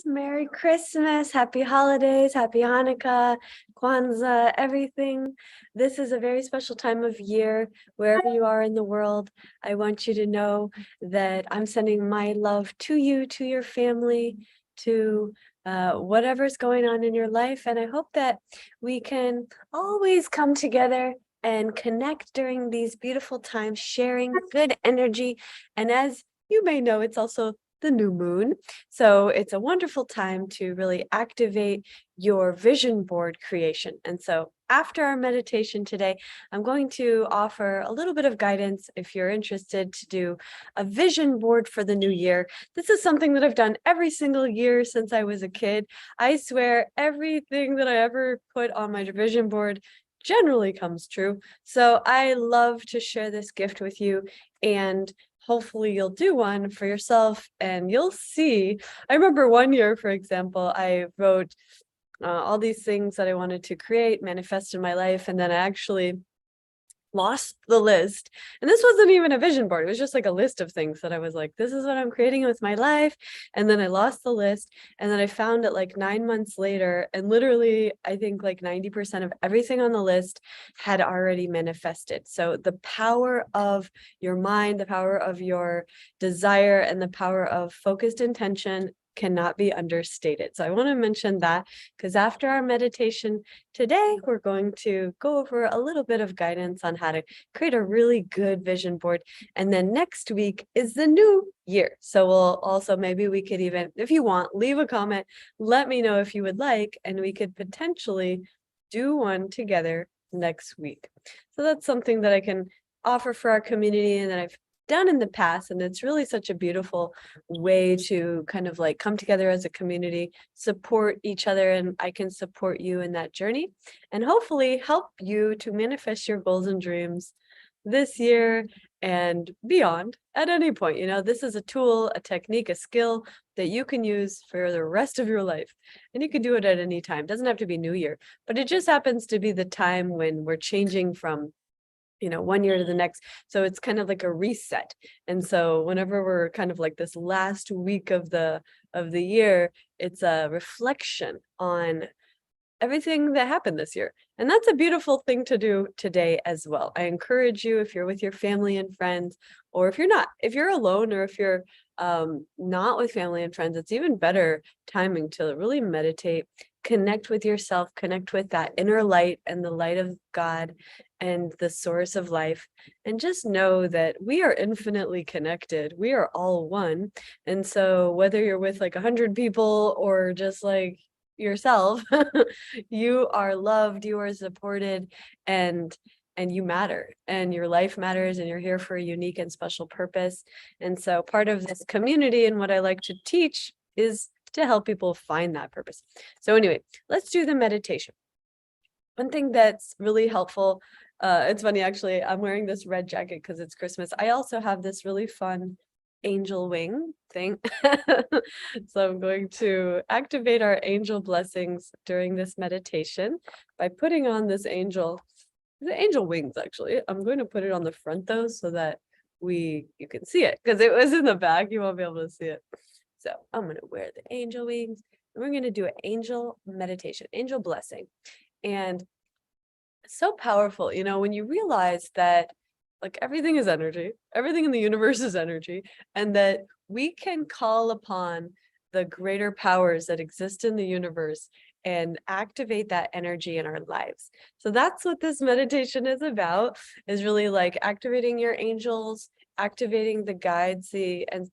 Merry Christmas, Happy Holidays, Happy Hanukkah, Kwanzaa, everything. This is a very special time of year, wherever you are in the world. I want you to know that I'm sending my love to you, to your family, to whatever's going on in your life. And I hope that we can always come together and connect during these beautiful times, sharing good energy. And as you may know, it's also the new moon. So it's a wonderful time to really activate your vision board creation. And so after our meditation today, I'm going to offer a little bit of guidance if you're interested to do a vision board for the new year. This is something that I've done every single year since I was a kid. I swear everything that I ever put on my vision board generally comes true. So I love to share this gift with you, and hopefully you'll do one for yourself and you'll see. I remember one year, for example, I wrote all these things that I wanted to create, manifest in my life, and then I actually lost the list. And this wasn't even a vision board. It was just like a list of things that I was like, this is what I'm creating with my life. And then I lost the list. And then I found it like 9 months later. And literally, I think like 90% of everything on the list had already manifested. So the power of your mind, the power of your desire, and the power of focused intention cannot be understated. So I want to mention that because after our meditation today, we're going to go over a little bit of guidance on how to create a really good vision board. And then next week is the new year. So we'll also, maybe we could even, if you want, leave a comment, let me know if you would like, and we could potentially do one together next week. So that's something that I can offer for our community and that I've done in the past, and it's really such a beautiful way to kind of like come together as a community, support each other, and I can support you in that journey and hopefully help you to manifest your goals and dreams this year and beyond at any point. This is a tool, a technique, a skill that you can use for the rest of your life, and you can do it at any time. It doesn't have to be New Year, but it just happens to be the time when we're changing from one year to the next. So it's kind of like a reset. And so whenever we're kind of like this last week of the year, it's a reflection on everything that happened this year. And that's a beautiful thing to do today as well. I encourage you, if you're with your family and friends, or if you're not, if you're alone, or if you're not with family and friends, it's even better timing to really meditate, connect with yourself, connect with that inner light and the light of God and the source of life, and just know that we are infinitely connected. We are all one. And so whether you're with like 100 people or just like yourself, you are loved, you are supported, and you matter, and your life matters, and you're here for a unique and special purpose. And so part of this community and what I like to teach is to help people find that purpose. So anyway, let's do the meditation. One thing that's really helpful, it's funny actually, I'm wearing this red jacket because it's Christmas. I also have this really fun angel wing thing. So I'm going to activate our angel blessings during this meditation by putting on this the angel wings actually. I'm going to put it on the front though, so that you can see it, because it was in the back, you won't be able to see it. So I'm going to wear the angel wings, and we're going to do an angel meditation, angel blessing. And it's so powerful, when you realize that like everything is energy, everything in the universe is energy, and that we can call upon the greater powers that exist in the universe and activate that energy in our lives. So that's what this meditation is about, is really like activating your angels, activating the guides, and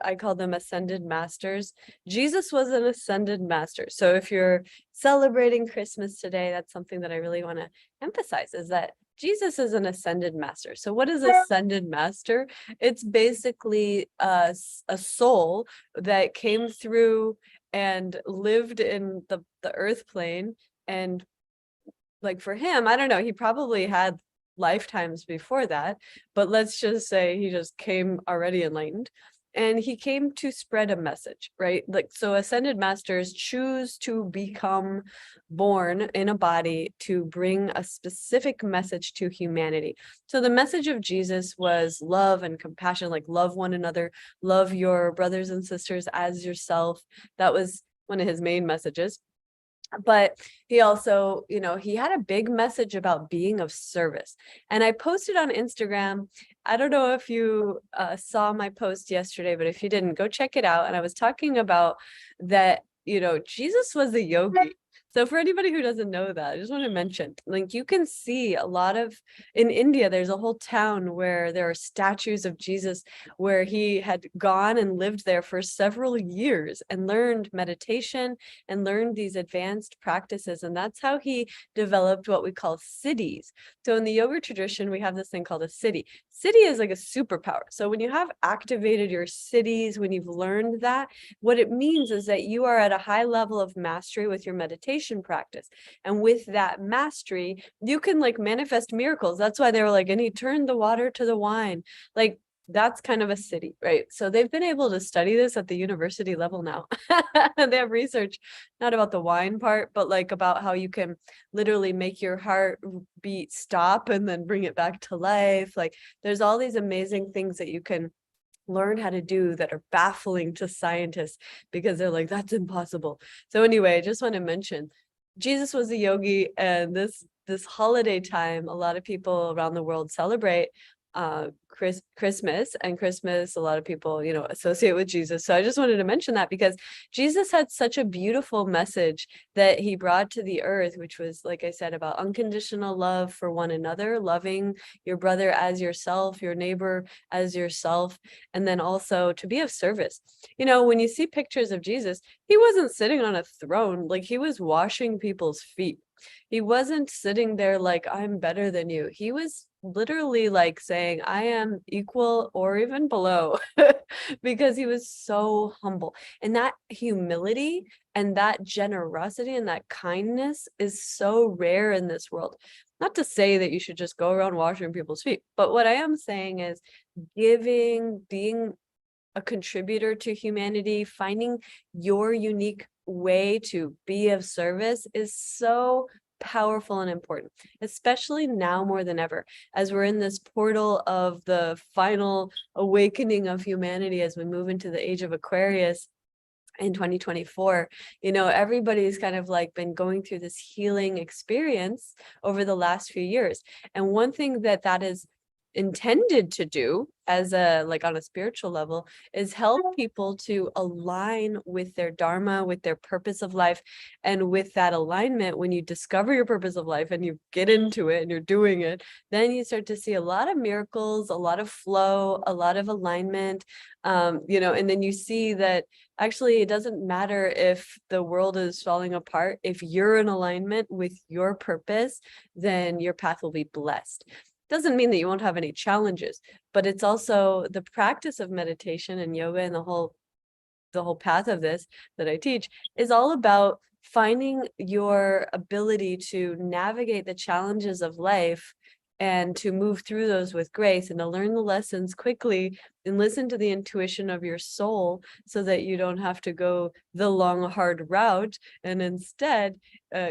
I call them ascended masters. Jesus was an ascended master. So if you're celebrating Christmas today, that's something that I really want to emphasize, is that Jesus is an ascended master. So what is ascended master? It's basically a soul that came through and lived in the earth plane. And like for him, I don't know, he probably had lifetimes before that, but let's just say he just came already enlightened. And he came to spread a message, right? Like, so ascended masters choose to become born in a body to bring a specific message to humanity. So the message of Jesus was love and compassion, like love one another, love your brothers and sisters as yourself. That was one of his main messages. But he also, he had a big message about being of service. And I posted on Instagram. I don't know if you saw my post yesterday, but if you didn't, go check it out. And I was talking about that, Jesus was a yogi. So for anybody who doesn't know that, I just want to mention, like, you can see a lot of, in India, there's a whole town where there are statues of Jesus, where he had gone and lived there for several years and learned meditation and learned these advanced practices. And that's how he developed what we call siddhis. So in the yoga tradition, we have this thing called a siddhi. Siddhi is like a superpower. So when you have activated your siddhis, when you've learned that, what it means is that you are at a high level of mastery with your meditation practice. And with that mastery, you can like manifest miracles. That's why they were like, and he turned the water to the wine. Like, that's kind of a siddhi, right? So they've been able to study this at the university level now. They have research, not about the wine part, but like about how you can literally make your heart beat stop and then bring it back to life. Like, there's all these amazing things that you can learn how to do that are baffling to scientists because they're like, that's impossible. So anyway, I just want to mention Jesus was a yogi, and this holiday time, a lot of people around the world celebrate Christmas, and Christmas, a lot of people, associate with Jesus. So I just wanted to mention that because Jesus had such a beautiful message that he brought to the earth, which was, like I said, about unconditional love for one another, loving your brother as yourself, your neighbor as yourself, and then also to be of service. When you see pictures of Jesus, he wasn't sitting on a throne, like he was washing people's feet. He wasn't sitting there like, I'm better than you. He was literally like saying, I am equal or even below, because he was so humble. And that humility and that generosity and that kindness is so rare in this world. Not to say that you should just go around washing people's feet, but what I am saying is giving, being a contributor to humanity, finding your unique way to be of service is so powerful and important, especially now more than ever, as we're in this portal of the final awakening of humanity as we move into the age of Aquarius in 2024. Everybody's kind of like been going through this healing experience over the last few years. And one thing that is intended to do as on a spiritual level is help people to align with their dharma, with their purpose of life. And with that alignment, when you discover your purpose of life and you get into it and you're doing it, then you start to see a lot of miracles, a lot of flow, a lot of alignment, and then you see that actually it doesn't matter if the world is falling apart. If you're in alignment with your purpose, then your path will be blessed. Doesn't mean that you won't have any challenges, but it's also the practice of meditation and yoga, and the whole path of this that I teach is all about finding your ability to navigate the challenges of life and to move through those with grace, and to learn the lessons quickly and listen to the intuition of your soul, so that you don't have to go the long, hard route. And instead,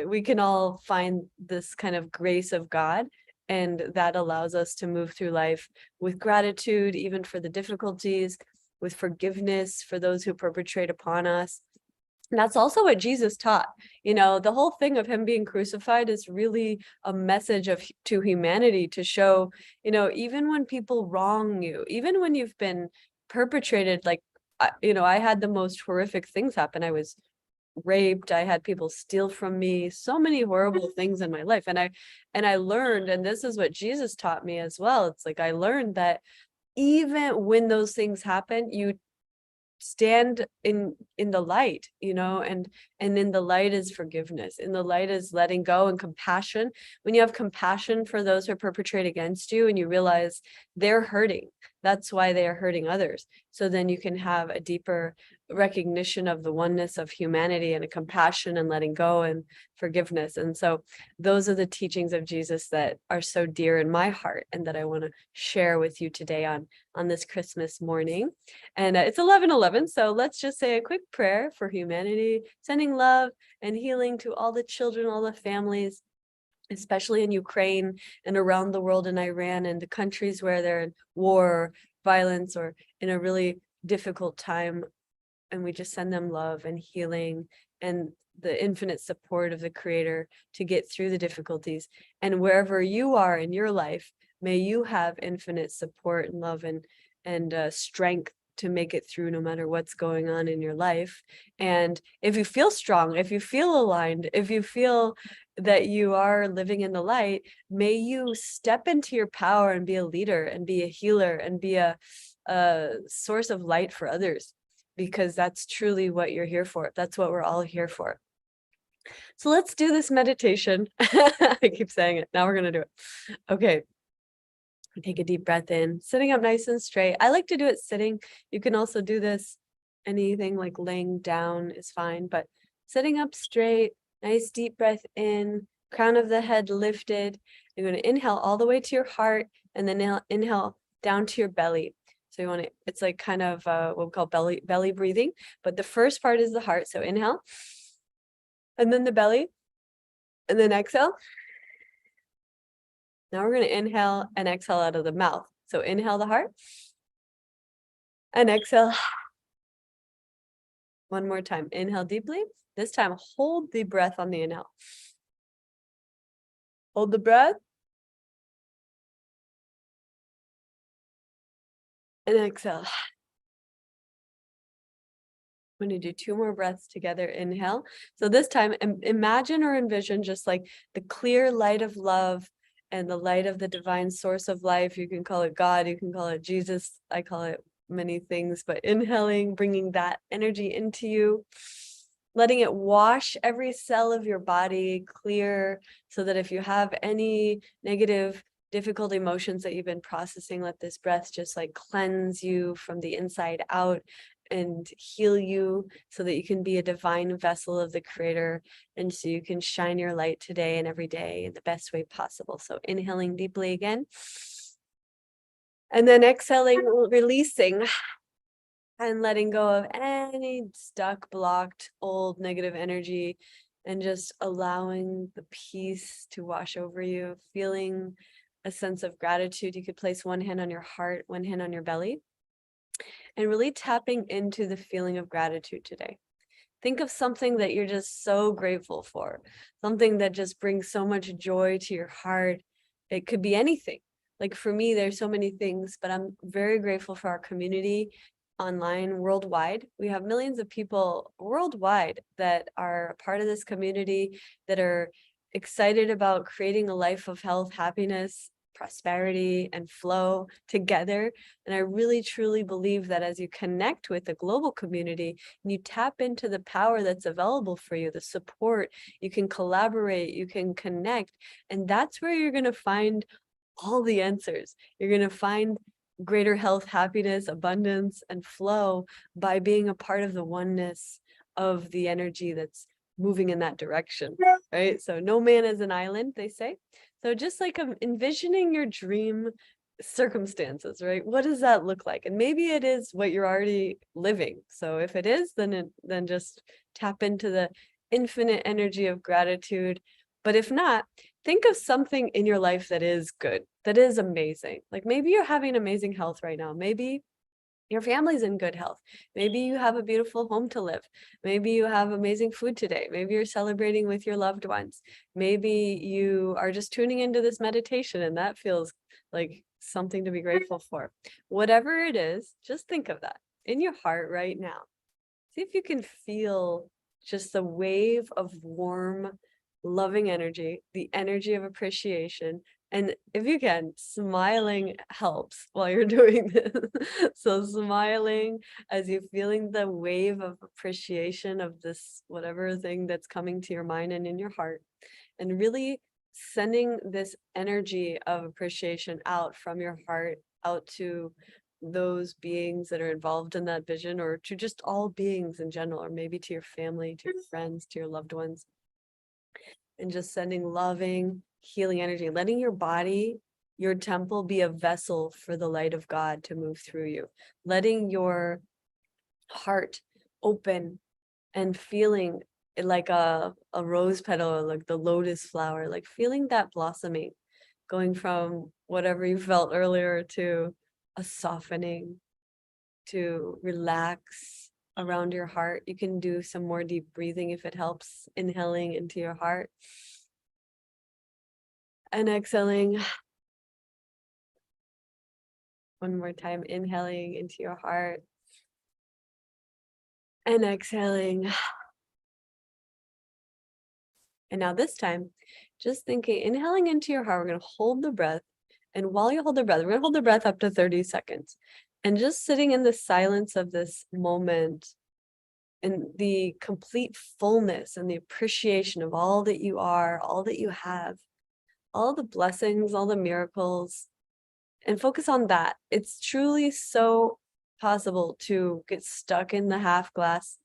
we can all find this kind of grace of God. And that allows us to move through life with gratitude, even for the difficulties, with forgiveness for those who perpetrate upon us. And that's also what Jesus taught. The whole thing of him being crucified is really a message to humanity, to show, even when people wrong you, even when you've been perpetrated, like, I had the most horrific things happen. I was raped, I had people steal from me, so many horrible things in my life. And I learned, and this is what Jesus taught me as well. It's like, I learned that even when those things happen, you stand in the light, and in the light is forgiveness. In the light is letting go and compassion. When you have compassion for those who perpetrate against you, and you realize they're hurting, that's why they are hurting others. So then you can have a deeper recognition of the oneness of humanity, and a compassion and letting go and forgiveness. And so those are the teachings of Jesus that are so dear in my heart, and that I want to share with you today on this Christmas morning. And it's 11:11, so let's just say a quick prayer for humanity, sending love and healing to all the children, all the families, especially in Ukraine and around the world, in Iran and the countries where they're in war, violence, or in a really difficult time and we just send them love and healing and the infinite support of the Creator to get through the difficulties. And wherever you are in your life, may you have infinite support and love and strength to make it through no matter what's going on in your life. And if you feel strong, if you feel aligned, if you feel that you are living in the light, may you step into your power and be a leader and be a healer and be a source of light for others, because that's truly what you're here for. That's what we're all here for. So let's do this meditation. I keep saying it. Now we're going to do it. Okay. Take a deep breath in, sitting up nice and straight. I like to do it sitting. You can also do this, anything like laying down is fine, but sitting up straight, nice deep breath in, crown of the head lifted. You're going to inhale all the way to your heart and then inhale down to your belly. So you want to, it's like kind of what we call belly breathing, but the first part is the heart. So inhale, and then the belly, and then exhale. Now we're going to inhale and exhale out of the mouth. So inhale the heart and exhale. One more time. Inhale deeply. This time, hold the breath on the inhale. Hold the breath. And exhale. I'm going to do 2 more breaths together. Inhale. So this time, imagine or envision just like the clear light of love and the light of the divine source of life. You can call it God, you can call it Jesus. I call it many things, but inhaling, bringing that energy into you, letting it wash every cell of your body clear, so that if you have any negative, difficult emotions that you've been processing, let this breath just like cleanse you from the inside out and heal you, so that you can be a divine vessel of the Creator, and so you can shine your light today and every day in the best way possible. So inhaling deeply again, and then exhaling, releasing and letting go of any stuck, blocked, old negative energy, and just allowing the peace to wash over you, feeling a sense of gratitude. You could place one hand on your heart, one hand on your belly, and really tapping into the feeling of gratitude today. Think of something that you're just so grateful for, something that just brings so much joy to your heart. It could be anything. Like for me, there's so many things, but I'm very grateful for our community online worldwide. We have millions of people worldwide that are a part of this community, that are excited about creating a life of health, happiness, prosperity, and flow together. And I really truly believe that as you connect with the global community and you tap into the power that's available for you, the support, you can collaborate, you can connect, and that's where you're going to find all the answers. You're going to find greater health, happiness, abundance, and flow by being a part of the oneness of the energy that's moving in that direction, right? So no man is an island, they say. So just like envisioning your dream circumstances, right? What does that look like? And maybe it is what you're already living. So if it is, then just tap into the infinite energy of gratitude. But if not, think of something in your life that is good, that is amazing. Like maybe you're having amazing health right now. Maybe your family's in good health. Maybe you have a beautiful home to live. Maybe you have amazing food today. Maybe you're celebrating with your loved ones. Maybe you are just tuning into this meditation and that feels like something to be grateful for. Whatever it is, just think of that in your heart right now. See if you can feel just the wave of warm, loving energy, the energy of appreciation. And if you can, smiling helps while you're doing this. So smiling as you're feeling the wave of appreciation of this, whatever thing that's coming to your mind and in your heart, and really sending this energy of appreciation out from your heart out to those beings that are involved in that vision, or to just all beings in general, or maybe to your family, to your friends, to your loved ones. And just sending loving, healing energy, letting your body, your temple be a vessel for the light of God to move through you, letting your heart open and feeling it like a rose petal, like the lotus flower, like feeling that blossoming, going from whatever you felt earlier to a softening, to relax, around your heart. You can do some more deep breathing if it helps, inhaling into your heart and exhaling. One more time, inhaling into your heart and exhaling. And now this time, just thinking, inhaling into your heart, we're going to hold the breath. And while you hold the breath, we're going to hold the breath up to 30 seconds. And just sitting in the silence of this moment and the complete fullness and the appreciation of all that you are, all that you have, all the blessings, all the miracles, and focus on that. It's truly so possible to get stuck in the half glass.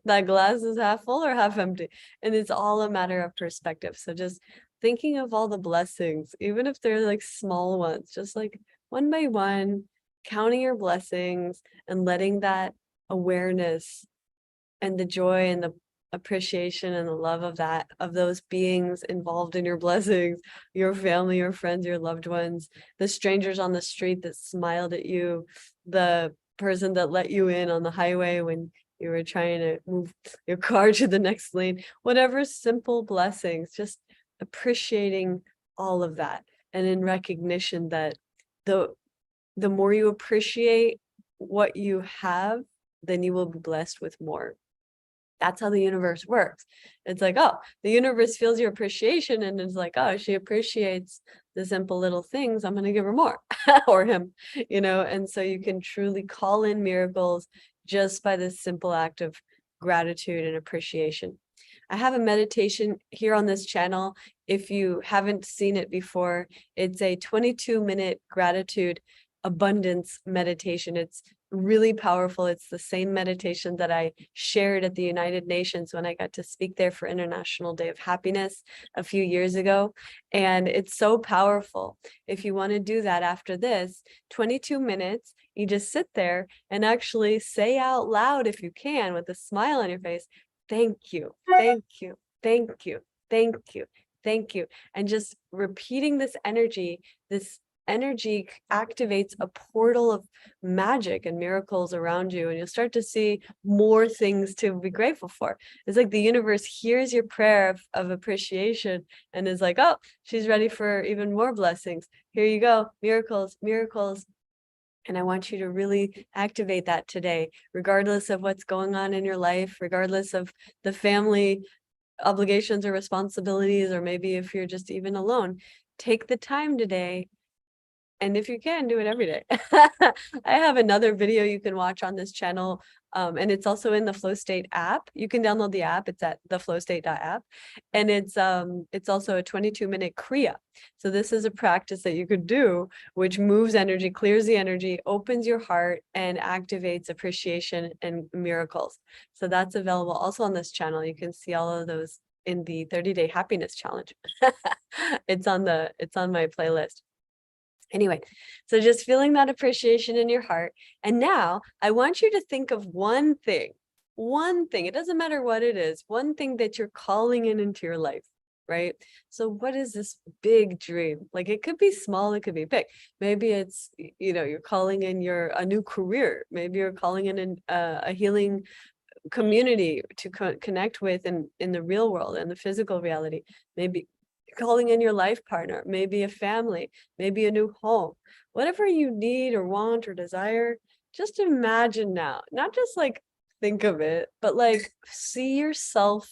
That glass is half full or half empty, and it's all a matter of perspective. So just thinking of all the blessings, even if they're like small ones, just like one by one, counting your blessings and letting that awareness and the joy and the appreciation and the love of that, of those beings involved in your blessings, your family, your friends, your loved ones, the strangers on the street that smiled at you, the person that let you in on the highway when you were trying to move your car to the next lane, whatever simple blessings, just appreciating all of that. And in recognition that the more you appreciate what you have, then you will be blessed with more. That's how the universe works. It's like, oh, the universe feels your appreciation and it's like, oh, she appreciates the simple little things, I'm going to give her more or him, and so you can truly call in miracles just by this simple act of gratitude and appreciation. I have a meditation here on this channel. If you haven't seen it before, it's a 22-minute gratitude abundance meditation. It's really powerful. It's the same meditation that I shared at the United Nations when I got to speak there for International Day of Happiness a few years ago. And it's so powerful. If you want to do that after this, 22 minutes, you just sit there and actually say out loud, if you can, with a smile on your face, thank you, thank you, thank you, thank you, thank you. And just repeating this energy activates a portal of magic and miracles around you, and you'll start to see more things to be grateful for. It's like the universe hears your prayer of appreciation and is like, oh, she's ready for even more blessings. Here you go, miracles, miracles. And I want you to really activate that today, regardless of what's going on in your life, regardless of the family obligations or responsibilities, or maybe if you're just even alone. Take the time today. And if you can, do it every day. I have another video you can watch on this channel, and it's also in the Flow State app. You can download the app. It's at theflowstate.app, and it's also a 22-minute Kriya. So this is a practice that you could do, which moves energy, clears the energy, opens your heart, and activates appreciation and miracles. So that's available also on this channel. You can see all of those in the 30-day happiness challenge. It's on my playlist. Anyway, so just feeling that appreciation in your heart. And now I want you to think of one thing, it doesn't matter what it is, one thing that you're calling into your life, right? So what is this big dream? Like, it could be small, it could be big. Maybe it's, you're calling in a new career. Maybe you're calling in a healing community to connect with in the real world and the physical reality. Maybe calling in your life partner, maybe a family, maybe a new home, whatever you need or want or desire. Just imagine now, not just like think of it, but like see yourself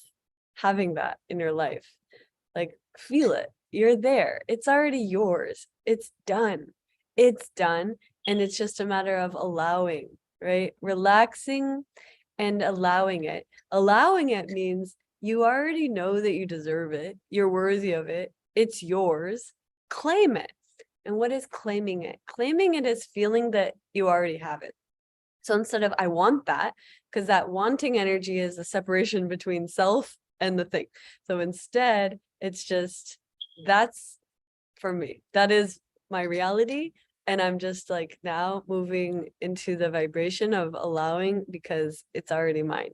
having that in your life. Like, feel it. You're there. It's already yours. It's done. It's done. And it's just a matter of allowing, right? Relaxing and allowing it. Allowing it means you already know that you deserve it. You're worthy of it. It's yours. Claim it. And what is claiming it? Claiming it is feeling that you already have it. So instead of I want that, because that wanting energy is a separation between self and the thing. So instead, it's just, that's for me. That is my reality. And I'm just like now moving into the vibration of allowing because it's already mine.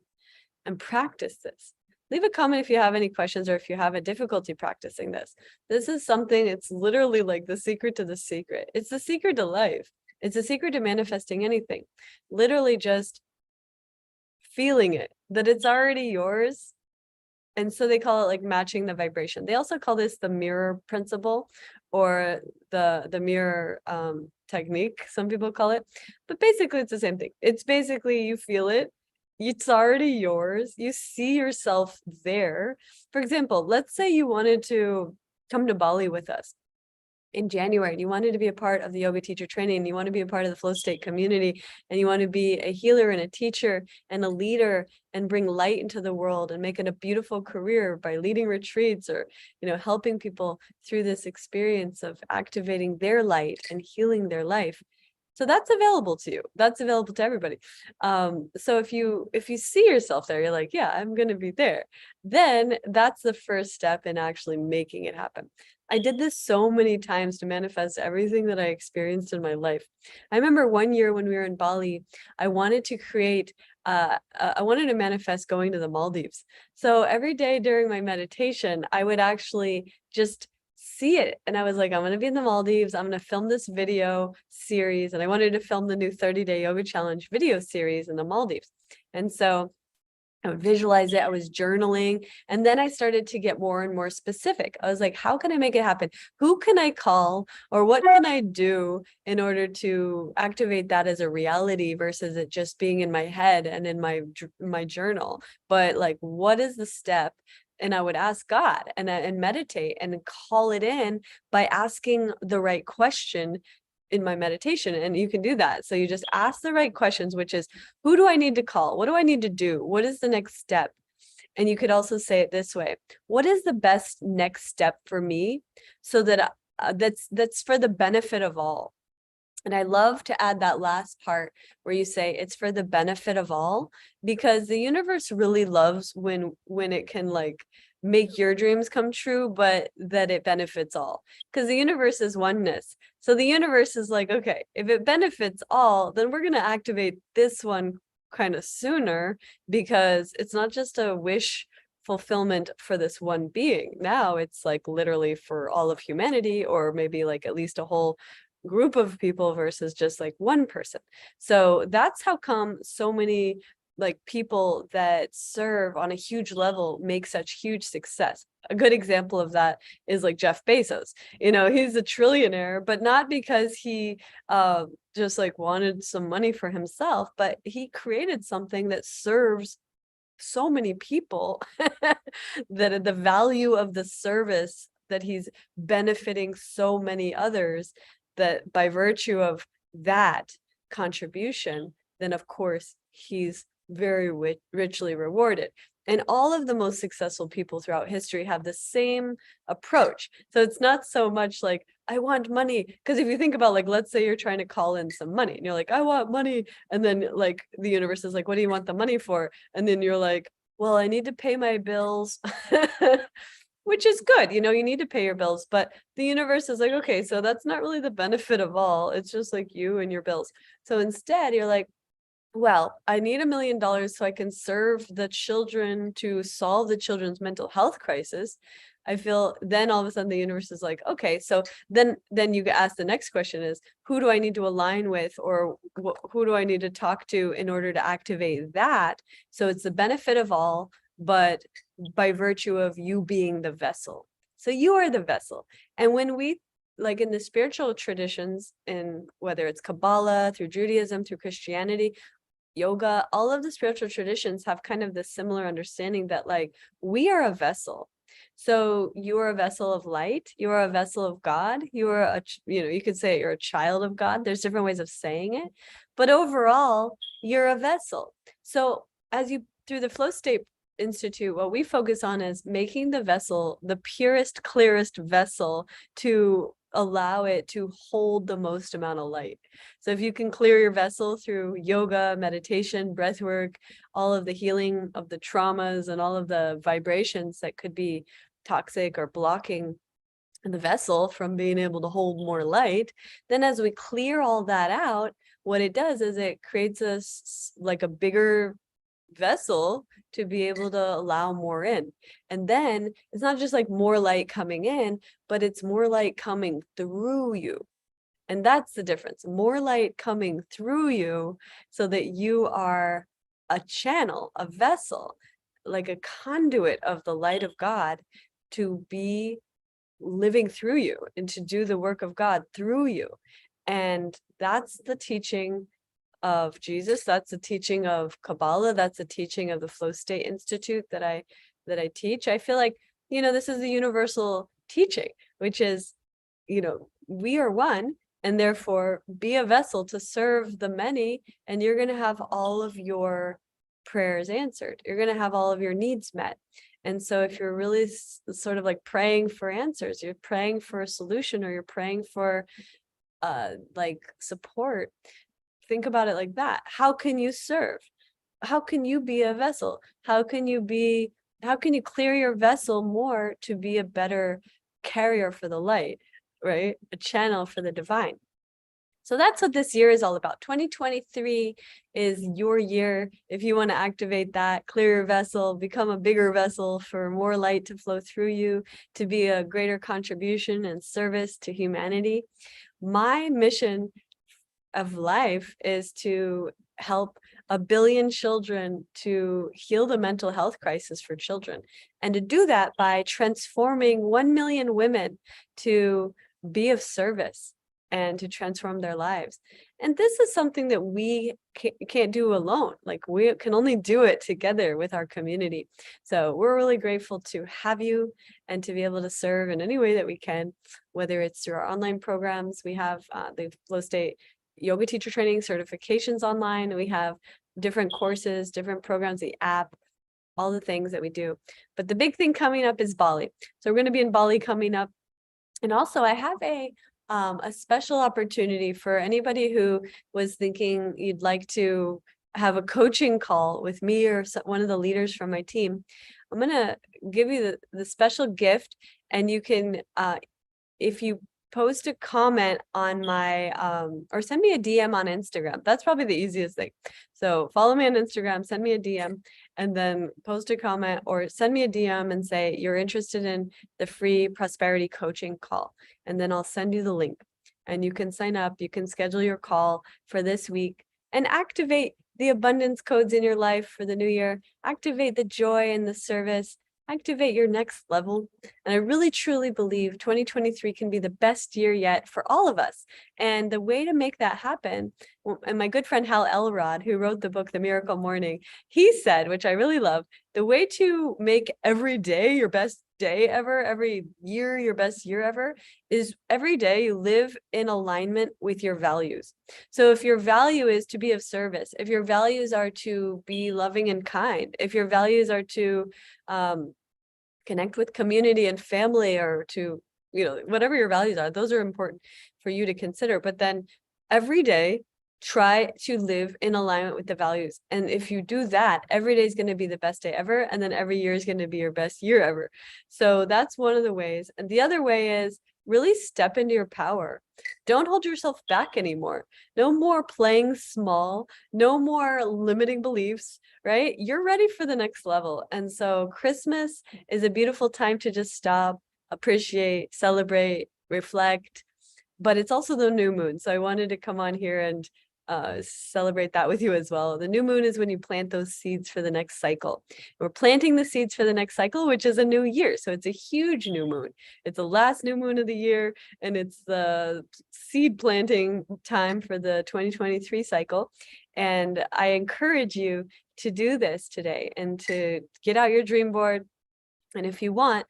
And practice this. Leave a comment if you have any questions or if you have a difficulty practicing this. This is something, it's literally like the secret to the secret. It's the secret to life. It's the secret to manifesting anything. Literally just feeling it, that it's already yours. And so they call it like matching the vibration. They also call this the mirror principle, or the mirror technique, some people call it. But basically it's the same thing. It's basically, you feel it, it's already yours, you see yourself there. For example, let's say you wanted to come to Bali with us in January, and you wanted to be a part of the yoga teacher training, and you want to be a part of the flow state community, and you want to be a healer and a teacher and a leader and bring light into the world and make it a beautiful career by leading retreats, or, you know, helping people through this experience of activating their light and healing their life. So that's available to you. That's available to everybody. So if you see yourself there, you're like, yeah, I'm going to be there. Then that's the first step in actually making it happen. I did this so many times to manifest everything that I experienced in my life. I remember one year when we were in Bali, I wanted to create, I wanted to manifest going to the Maldives. So every day during my meditation, I would actually just see it. And I was like, I'm going to be in the Maldives. I'm going to film this video series. And I wanted to film the new 30-day yoga challenge video series in the Maldives. And so I would visualize it. I was journaling. And then I started to get more and more specific. I was like, how can I make it happen? Who can I call, or what can I do in order to activate that as a reality versus it just being in my head and in my journal? But like, what is the step? And I would ask God and meditate and call it in by asking the right question in my meditation. And you can do that. So you just ask the right questions, which is, who do I need to call? What do I need to do? What is the next step? And you could also say it this way: what is the best next step for me, so that that's for the benefit of all? And I love to add that last part where you say it's for the benefit of all, because the universe really loves when it can like make your dreams come true, but that it benefits all, because the universe is oneness. So the universe is like, okay, if it benefits all, then we're going to activate this one kind of sooner, because it's not just a wish fulfillment for this one being. Now it's like literally for all of humanity, or maybe like at least a whole group of people versus just like one person. So that's how come so many like people that serve on a huge level make such huge success. A good example of that is like Jeff Bezos. You know, he's a trillionaire, but not because he just like wanted some money for himself, but he created something that serves so many people that the value of the service, that he's benefiting so many others, that by virtue of that contribution, then of course he's very richly rewarded. And all of the most successful people throughout history have the same approach. So it's not so much like, I want money. Because if you think about, like, let's say you're trying to call in some money and you're like, I want money. And then like the universe is like, what do you want the money for? And then you're like, well, I need to pay my bills, which is good. You know, you need to pay your bills, but the universe is like, okay, so that's not really the benefit of all. It's just like you and your bills. So instead you're like, well, I need $1 million so I can serve the children, to solve the children's mental health crisis. I feel then all of a sudden the universe is like, okay, so then you get asked the next question is, who do I need to align with, or who do I need to talk to in order to activate that? So it's the benefit of all, but by virtue of you being the vessel. So you are the vessel. And when we, like in the spiritual traditions, in whether it's Kabbalah, through Judaism, through Christianity, yoga, all of the spiritual traditions have kind of this similar understanding that like we are a vessel. So you are a vessel of light, you are a vessel of God, you are a, you know, you could say you're a child of God. There's different ways of saying it, but overall you're a vessel. So as you, through the Flow State Institute, what we focus on is making the vessel the purest, clearest vessel to allow it to hold the most amount of light. So if you can clear your vessel through yoga, meditation, breath work, all of the healing of the traumas and all of the vibrations that could be toxic or blocking the vessel from being able to hold more light, then as we clear all that out, what it does is it creates us like a bigger vessel to be able to allow more in. And then it's not just like more light coming in, but it's more light coming through you. And that's the difference. More light coming through you, so that you are a channel, a vessel, like a conduit of the light of God to be living through you and to do the work of God through you. And that's the teaching of Jesus. That's the teaching of Kabbalah. That's the teaching of the Flow State Institute that I teach. I feel like, this is the universal teaching, which is, we are one, and therefore be a vessel to serve the many, and you're going to have all of your prayers answered. You're going to have all of your needs met. And so if you're really sort of like praying for answers, you're praying for a solution, or you're praying for like support, think about it like that. How can you serve? How can you be a vessel? How can you clear your vessel more to be a better carrier for the light, right? A channel for the divine. So that's what this year is all about. 2023 is your year. If you want to activate that, clear your vessel, become a bigger vessel for more light to flow through you, to be a greater contribution and service to humanity. My mission of life is to help 1 billion children to heal the mental health crisis for children, and to do that by transforming 1 million women to be of service and to transform their lives. And this is something that we can't do alone. Like, we can only do it together with our community. So we're really grateful to have you and to be able to serve in any way that we can, whether it's through our online programs. We have the Flow State yoga teacher training certifications online. We have different courses, different programs, the app, all the things that we do. But the big thing coming up is Bali. So we're going to be in Bali coming up. And also I have a special opportunity for anybody who was thinking you'd like to have a coaching call with me or one of the leaders from my team. I'm going to give you the special gift, and you can, if you post a comment on my, or send me a DM on Instagram. That's probably the easiest thing. So follow me on Instagram, send me a DM, and then post a comment or send me a DM and say you're interested in the free prosperity coaching call. And then I'll send you the link, and you can sign up. You can schedule your call for this week and activate the abundance codes in your life for the new year. Activate the joy and the service. Activate your next level. And I really truly believe 2023 can be the best year yet for all of us. And the way to make that happen, and my good friend Hal Elrod, who wrote the book The Miracle Morning, he said, which I really love, the way to make every day your best day ever, every year your best year ever, is every day you live in alignment with your values. So if your value is to be of service, if your values are to be loving and kind, if your values are to connect with community and family, or to, whatever your values are, those are important for you to consider. But then every day, try to live in alignment with the values. And if you do that, every day is going to be the best day ever. And then every year is going to be your best year ever. So that's one of the ways. And the other way is really step into your power. Don't hold yourself back anymore. No more playing small, no more limiting beliefs, right? You're ready for the next level. And so Christmas is a beautiful time to just stop, appreciate, celebrate, reflect. But it's also the new moon. So I wanted to come on here and celebrate that with you as well. The new moon is when you plant those seeds for the next cycle. We're planting the seeds for the next cycle, which is a new year. So it's a huge new moon. It's the last new moon of the year, and it's the seed planting time for the 2023 cycle. And I encourage you to do this today and to get out your dream board. And if you want,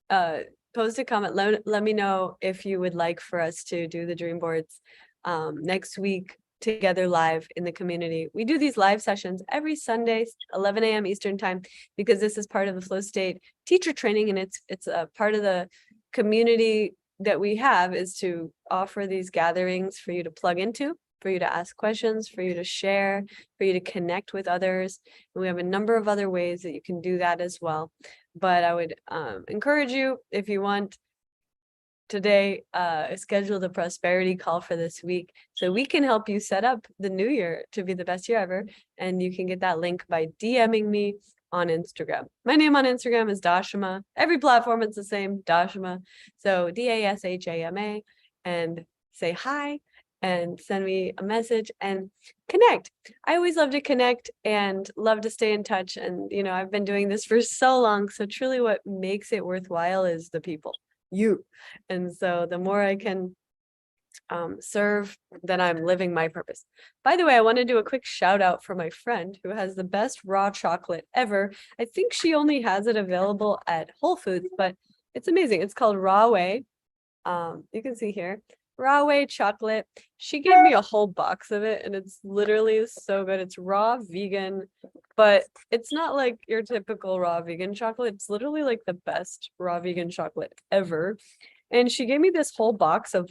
post a comment, let me know if you would like for us to do the dream boards next week together live in the community. We do these live sessions every Sunday, 11 a.m. Eastern time, because this is part of the Flow State teacher training, and it's a part of the community that we have, is to offer these gatherings for you to plug into, for you to ask questions, for you to share, for you to connect with others. And we have a number of other ways that you can do that as well. But I would encourage you, if you want, today, schedule the prosperity call for this week, so we can help you set up the new year to be the best year ever. And you can get that link by DMing me on Instagram. My name on Instagram is Dashama. Every platform it's the same, Dashama. So Dashama, and say hi. and send me a message and connect. I always love to connect and love to stay in touch. And, I've been doing this for so long. So truly what makes it worthwhile is the people, you. And so the more I can serve, then I'm living my purpose. By the way, I want to do a quick shout out for my friend who has the best raw chocolate ever. I think she only has it available at Whole Foods, but it's amazing. It's called Raw Way. You can see here, Raw Way chocolate. She gave me a whole box of it and it's literally so good. It's raw vegan, but it's not like your typical raw vegan chocolate. It's literally like the best raw vegan chocolate ever. And she gave me this whole box of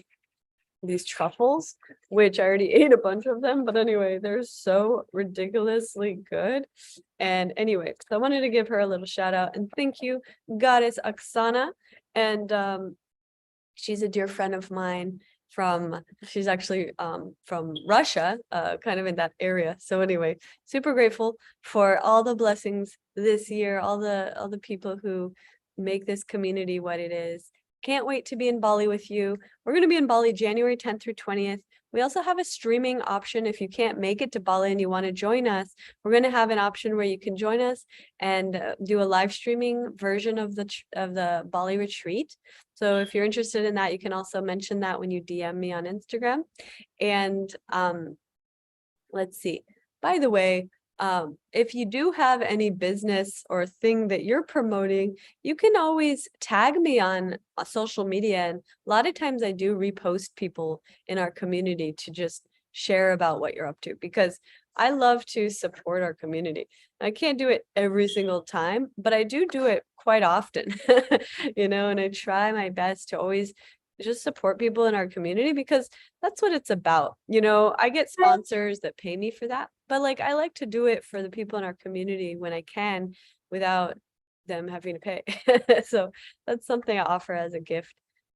these truffles, which I already ate a bunch of them, but anyway, they're so ridiculously good. And anyway, so I wanted to give her a little shout out and thank you, Goddess Oksana. And she's a dear friend of mine she's actually from Russia, kind of in that area. So anyway, super grateful for all the blessings this year, all the people who make this community what it is. Can't wait to be in Bali with you. We're going to be in Bali January 10th through 20th. We also have a streaming option. If you can't make it to Bali and you want to join us, we're going to have an option where you can join us and do a live streaming version of the Bali Retreat. So if you're interested in that, you can also mention that when you DM me on Instagram. And let's see. By the way, if you do have any business or thing that you're promoting, you can always tag me on social media. And a lot of times I do repost people in our community to just share about what you're up to, because I love to support our community. I can't do it every single time, but I do it quite often, and I try my best to always just support people in our community, because that's what it's about. I get sponsors that pay me for that, but I like to do it for the people in our community when I can without them having to pay. So that's something I offer as a gift,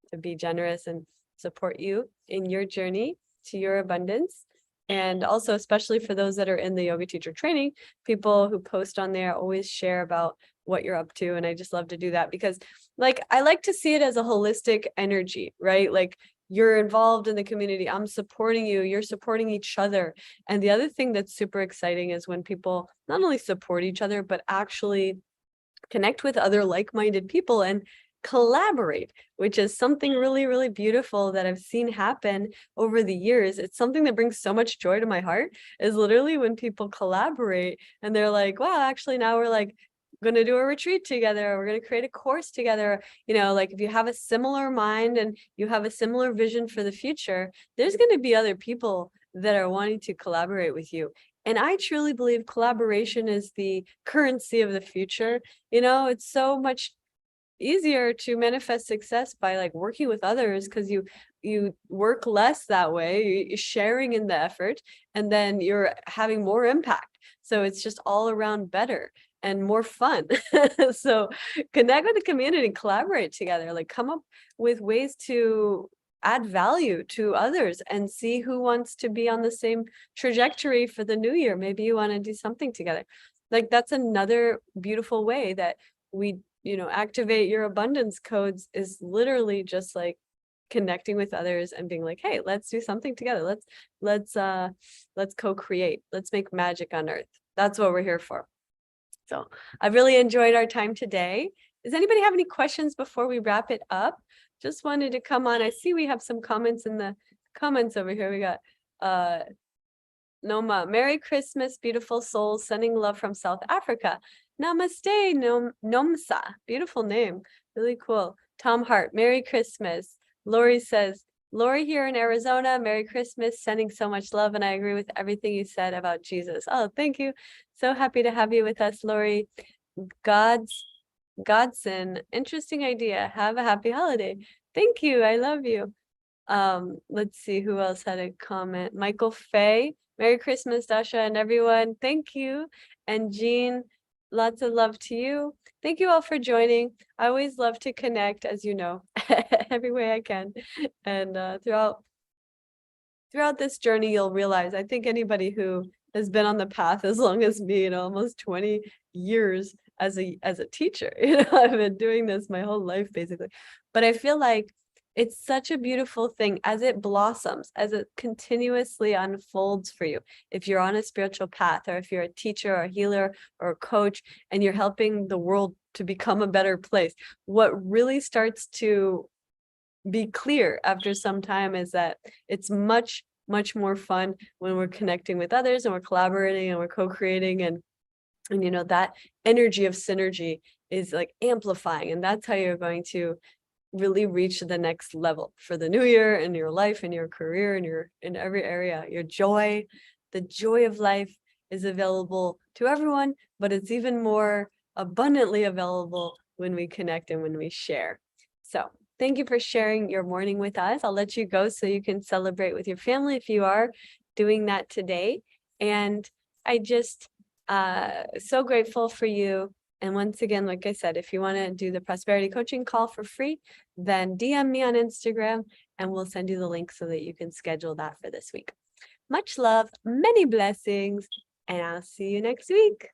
to be generous and support you in your journey to your abundance. And also, especially for those that are in the yoga teacher training, people who post on there always share about what you're up to. And I just love to do that because I like to see it as a holistic energy, right? You're involved in the community. I'm supporting you. You're supporting each other. And the other thing that's super exciting is when people not only support each other, but actually connect with other like-minded people and collaborate, which is something really, really beautiful that I've seen happen over the years. It's something that brings so much joy to my heart, is literally when people collaborate and they're like, wow, actually now we're going to do a retreat together. We're going to create a course together. If you have a similar mind and you have a similar vision for the future, there's going to be other people that are wanting to collaborate with you. And I truly believe collaboration is the currency of the future. It's so much easier to manifest success by working with others, because you work less that way, you're sharing in the effort, and then you're having more impact. So it's just all around better and more fun. So connect with the community, collaborate together, come up with ways to add value to others and see who wants to be on the same trajectory for the new year. Maybe you want to do something together. That's another beautiful way that we activate your abundance codes, is literally just connecting with others and being hey, let's do something together. Let's co-create. Let's make magic on earth. That's what we're here for. So I've really enjoyed our time today. Does anybody have any questions before we wrap it up? Just wanted to come on. I see we have some comments in the comments over here. We got Noma, Merry Christmas, beautiful souls, sending love from South Africa. Namaste, Nomsa, beautiful name, really cool. Tom Hart, Merry Christmas. Lori says, Lori here in Arizona, Merry Christmas, sending so much love, and I agree with everything you said about Jesus. Oh, thank you. So happy to have you with us, Lori. Godson, interesting idea. Have a happy holiday. Thank you. I love you. Let's see who else had a comment. Michael Fay, Merry Christmas, Dasha, and everyone. Thank you. And Jean, lots of love to you. Thank you all for joining. I always love to connect, as you know, every way I can. And throughout this journey, you'll realize, I think anybody who has been on the path as long as me, almost 20 years as a teacher, I've been doing this my whole life, basically. But I feel like It's such a beautiful thing as it blossoms, as it continuously unfolds for you. If you're on a spiritual path, or if you're a teacher or a healer or a coach, and you're helping the world to become a better place, what really starts to be clear after some time is that it's much more fun when we're connecting with others and we're collaborating and we're co-creating, and that energy of synergy is like amplifying, and that's how you're going to really reach the next level for the new year in your life, in your career, in every area. Your joy, the joy of life is available to everyone, but it's even more abundantly available when we connect and when we share. So thank you for sharing your morning with us. I'll let you go so you can celebrate with your family if you are doing that today. And I just so grateful for you. And once again, like I said, if you want to do the prosperity coaching call for free, then DM me on Instagram and we'll send you the link so that you can schedule that for this week. Much love, many blessings, and I'll see you next week.